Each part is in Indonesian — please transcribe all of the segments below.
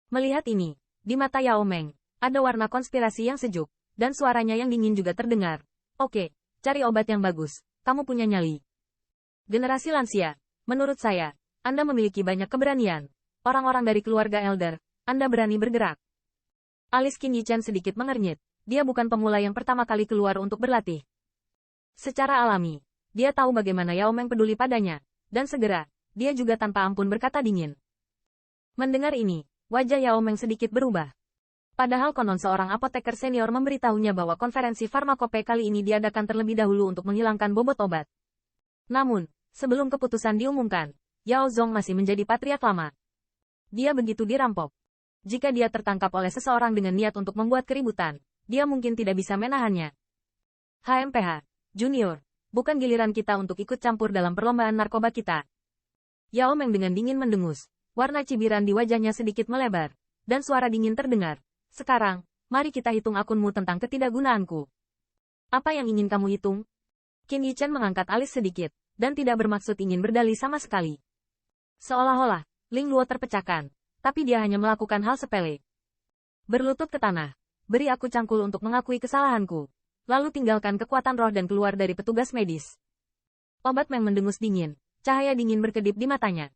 Melihat ini, di mata Yao Meng, ada warna konspirasi yang sejuk, dan suaranya yang dingin juga terdengar. Oke, cari obat yang bagus, kamu punya nyali. Generasi lansia, menurut saya, Anda memiliki banyak keberanian. Orang-orang dari keluarga Elder, Anda berani bergerak. Alis Qin Yichen sedikit mengernyit, dia bukan pemula yang pertama kali keluar untuk berlatih. Secara alami, dia tahu bagaimana Yao Meng peduli padanya, dan segera, dia juga tanpa ampun berkata dingin. Mendengar ini, wajah Yao Meng sedikit berubah. Padahal konon seorang apoteker senior memberitahunya bahwa konferensi farmakope kali ini diadakan terlebih dahulu untuk menghilangkan bobot obat. Namun, sebelum keputusan diumumkan, Yao Zong masih menjadi patriark lama. Dia begitu dirampok. Jika dia tertangkap oleh seseorang dengan niat untuk membuat keributan, dia mungkin tidak bisa menahannya. HMPH, Junior, bukan giliran kita untuk ikut campur dalam perlombaan narkoba kita. Yao Meng dengan dingin mendengus, warna cibiran di wajahnya sedikit melebar, dan suara dingin terdengar. Sekarang, mari kita hitung akunmu tentang ketidakgunaanku. Apa yang ingin kamu hitung? Qin Yichen mengangkat alis sedikit, dan tidak bermaksud ingin berdalih sama sekali. Seolah-olah, Ling Luo terpecahkan, tapi dia hanya melakukan hal sepele. Berlutut ke tanah, beri aku cangkul untuk mengakui kesalahanku. Lalu tinggalkan kekuatan roh dan keluar dari petugas medis. Obat Meng mendengus dingin, cahaya dingin berkedip di matanya.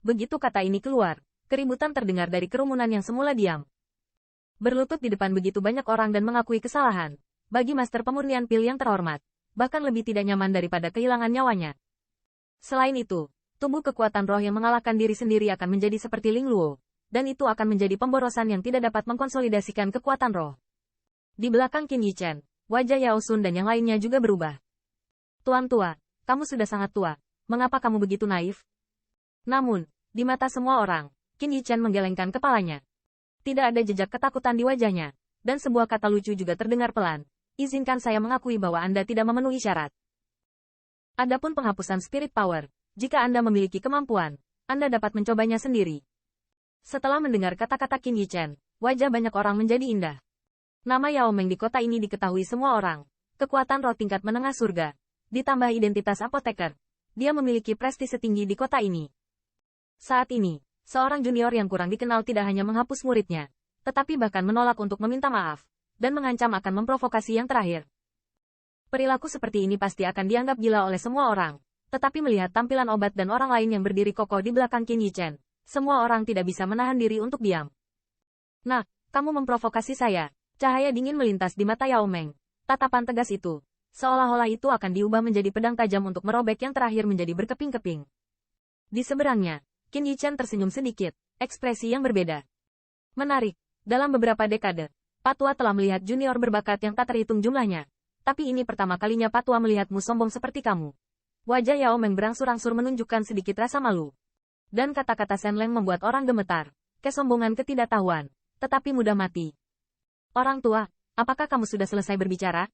Begitu kata ini keluar, keributan terdengar dari kerumunan yang semula diam. Berlutut di depan begitu banyak orang dan mengakui kesalahan, bagi Master Pemurnian Pil yang terhormat, bahkan lebih tidak nyaman daripada kehilangan nyawanya. Selain itu, tubuh kekuatan roh yang mengalahkan diri sendiri akan menjadi seperti Ling Luo, dan itu akan menjadi pemborosan yang tidak dapat mengkonsolidasikan kekuatan roh. Di belakang Qin Yichen, wajah Yao Sun dan yang lainnya juga berubah. Tuan tua, kamu sudah sangat tua, mengapa kamu begitu naif? Namun, di mata semua orang, Qin Yichen menggelengkan kepalanya. Tidak ada jejak ketakutan di wajahnya, dan sebuah kata lucu juga terdengar pelan. Izinkan saya mengakui bahwa Anda tidak memenuhi syarat. Adapun penghapusan spirit power, jika Anda memiliki kemampuan, Anda dapat mencobanya sendiri. Setelah mendengar kata-kata Qin Yichen, wajah banyak orang menjadi indah. Nama Yao Meng di kota ini diketahui semua orang. Kekuatan roh tingkat menengah surga. Ditambah identitas apoteker. Dia memiliki prestise tinggi di kota ini. Saat ini, seorang junior yang kurang dikenal tidak hanya menghapus muridnya, tetapi bahkan menolak untuk meminta maaf, dan mengancam akan memprovokasi yang terakhir. Perilaku seperti ini pasti akan dianggap gila oleh semua orang, tetapi melihat tampilan obat dan orang lain yang berdiri kokoh di belakang Qin Yichen, semua orang tidak bisa menahan diri untuk diam. Nah, kamu memprovokasi saya. Cahaya dingin melintas di mata Yao Meng. Tatapan tegas itu, seolah-olah itu akan diubah menjadi pedang tajam untuk merobek yang terakhir menjadi berkeping-keping. Di seberangnya, Qin Yichen tersenyum sedikit, ekspresi yang berbeda. Menarik, dalam beberapa dekade, Patua telah melihat junior berbakat yang tak terhitung jumlahnya. Tapi ini pertama kalinya Patua melihatmu sombong seperti kamu. Wajah Yao Meng berangsur-angsur menunjukkan sedikit rasa malu. Dan kata-kata Shen Leng membuat orang gemetar. Kesombongan ketidaktahuan, tetapi mudah mati. Orang tua, apakah kamu sudah selesai berbicara?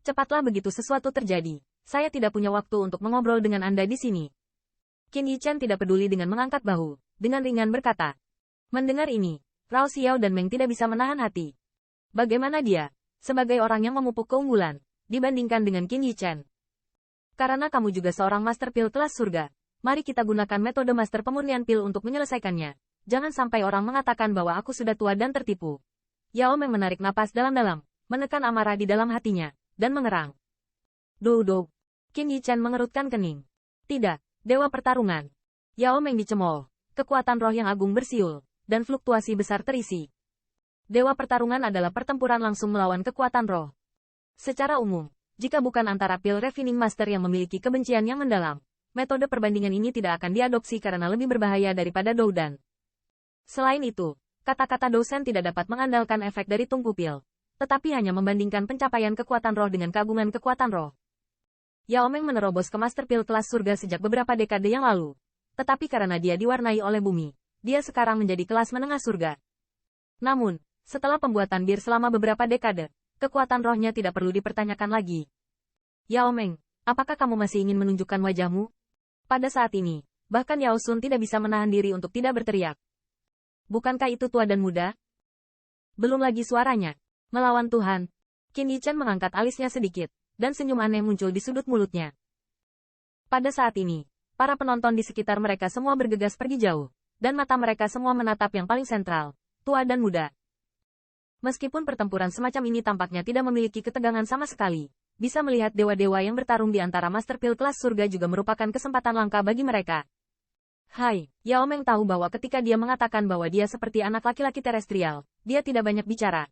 Cepatlah begitu sesuatu terjadi. Saya tidak punya waktu untuk mengobrol dengan Anda di sini. Qin Yichen tidak peduli dengan mengangkat bahu, dengan ringan berkata. Mendengar ini, Rao Xiao dan Meng tidak bisa menahan hati. Bagaimana dia, sebagai orang yang memupuk keunggulan, dibandingkan dengan Qin Yichen? Karena kamu juga seorang Master Pil kelas surga, mari kita gunakan metode Master Pemurnian Pil untuk menyelesaikannya. Jangan sampai orang mengatakan bahwa aku sudah tua dan tertipu. Yao Meng menarik napas dalam-dalam, menekan amarah di dalam hatinya, dan mengerang. Dou. Qin Yichen mengerutkan kening. Tidak, dewa pertarungan. Yao Meng dicemooh, kekuatan roh yang agung bersiul, dan fluktuasi besar terisi. Dewa pertarungan adalah pertempuran langsung melawan kekuatan roh. Secara umum, jika bukan antara Pil Refining Master yang memiliki kebencian yang mendalam, metode perbandingan ini tidak akan diadopsi karena lebih berbahaya daripada Doudan. Selain itu, kata-kata dosen tidak dapat mengandalkan efek dari tungku pil, tetapi hanya membandingkan pencapaian kekuatan roh dengan keagungan kekuatan roh. Yao Meng menerobos ke Master Pil kelas surga sejak beberapa dekade yang lalu. Tetapi karena dia diwarnai oleh bumi, dia sekarang menjadi kelas menengah surga. Namun, setelah pembuatan bir selama beberapa dekade, kekuatan rohnya tidak perlu dipertanyakan lagi. Yao Meng, apakah kamu masih ingin menunjukkan wajahmu? Pada saat ini, bahkan Yao Sun tidak bisa menahan diri untuk tidak berteriak. Bukankah itu tua dan muda? Belum lagi suaranya. Melawan Tuhan. Qin Yichen mengangkat alisnya sedikit, dan senyum aneh muncul di sudut mulutnya. Pada saat ini, para penonton di sekitar mereka semua bergegas pergi jauh, dan mata mereka semua menatap yang paling sentral, tua dan muda. Meskipun pertempuran semacam ini tampaknya tidak memiliki ketegangan sama sekali, bisa melihat dewa-dewa yang bertarung di antara Master Pil kelas surga juga merupakan kesempatan langka bagi mereka. Hai, Yao Meng tahu bahwa ketika dia mengatakan bahwa dia seperti anak laki-laki terestrial, dia tidak banyak bicara.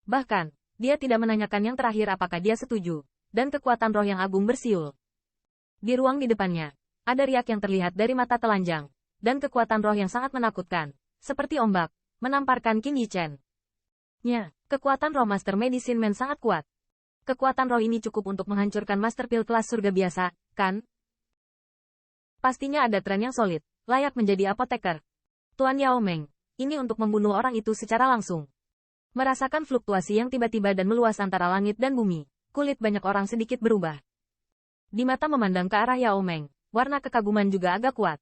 Bahkan, dia tidak menanyakan yang terakhir apakah dia setuju, dan kekuatan roh yang agung bersiul. Di ruang di depannya, ada riak yang terlihat dari mata telanjang, dan kekuatan roh yang sangat menakutkan, seperti ombak, menamparkan Qin Yichen. Kekuatan roh Master Medicine Man sangat kuat. Kekuatan roh ini cukup untuk menghancurkan Master Pil kelas surga biasa, kan? Pastinya ada tren yang solid, layak menjadi apoteker. Tuan Yao Meng, ini untuk membunuh orang itu secara langsung. Merasakan fluktuasi yang tiba-tiba dan meluas antara langit dan bumi, kulit banyak orang sedikit berubah. Di mata memandang ke arah Yao Meng, warna kekaguman juga agak kuat.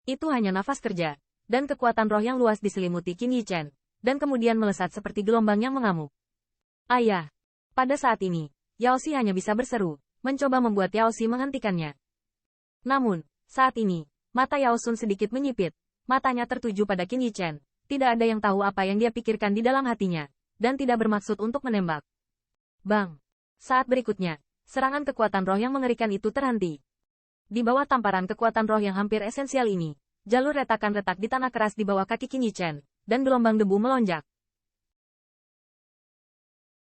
Itu hanya nafas kerja, dan kekuatan roh yang luas diselimuti Qin Yichen, dan kemudian melesat seperti gelombang yang mengamuk. Ayah! Pada saat ini, Yao Xi hanya bisa berseru, mencoba membuat Yao Xi menghentikannya. Namun, saat ini, mata Yao Sun sedikit menyipit, matanya tertuju pada Qin Yichen, tidak ada yang tahu apa yang dia pikirkan di dalam hatinya, dan tidak bermaksud untuk menembak. Bang! Saat berikutnya, serangan kekuatan roh yang mengerikan itu terhenti. Di bawah tamparan kekuatan roh yang hampir esensial ini, jalur retakan retak di tanah keras di bawah kaki Qin Yichen, dan gelombang debu melonjak.